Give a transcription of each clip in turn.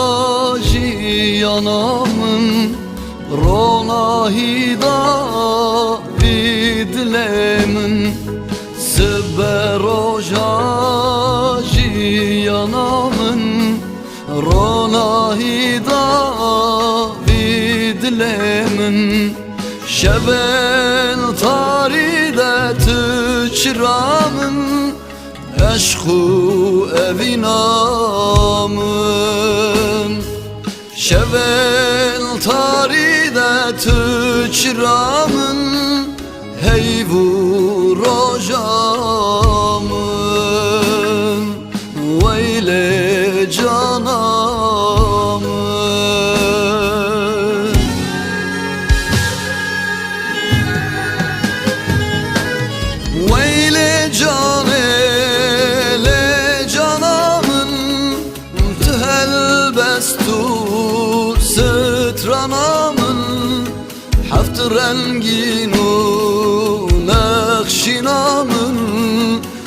Berojaji yanamın Ronahida vidlemin Berojaji yanamın Ronahida vidlemin Şevel taride tüçramın Eşku evinamın Şevel taride tüçramın Heyvu rojamın Veyle canamın Veyle canamın Stranamın haft renginu nakşinamın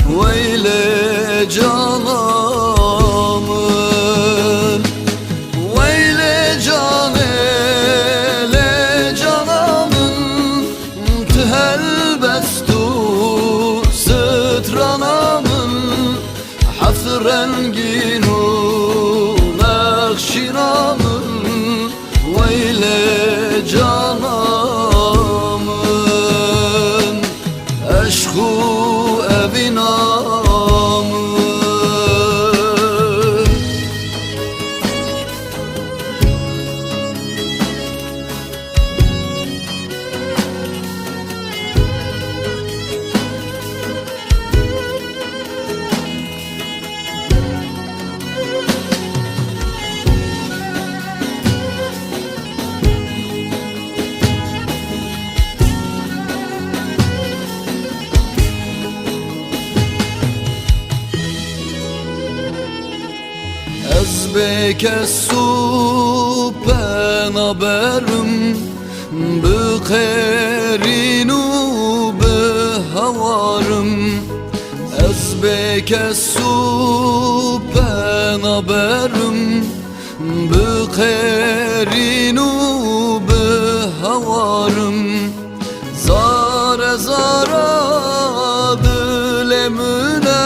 Veyle canamın Veyle canele canamın Thelbestu stranamın haft renginu nakşinamın Veyle canamın Eşku evinamın Ezbeke su penaberim Bıkerinu behavarım Ezbeke su penaberim Bıkerinu behavarım Zare zara dilemüne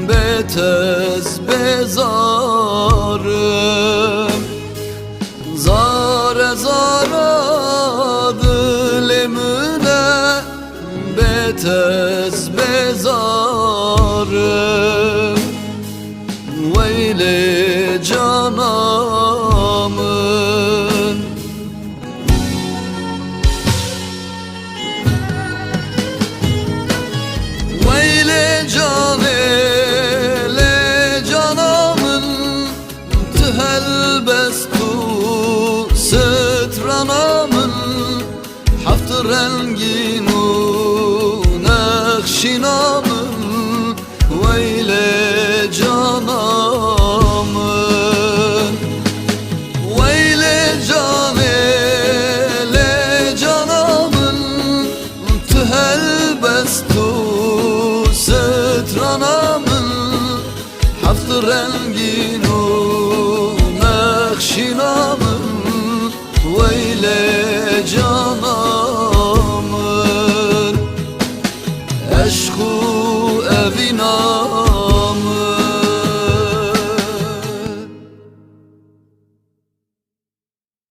Betez bezarım Zare zara dilemüne Betez bezarım Veyle canamın Veyle canele canamın Thelbestu stranamın Haft renginu nakşinamın Veyle canamın Veyle canele canamın Thelbestu stranamın Haft renginu nakşinamın Veyle canamın Eşku korku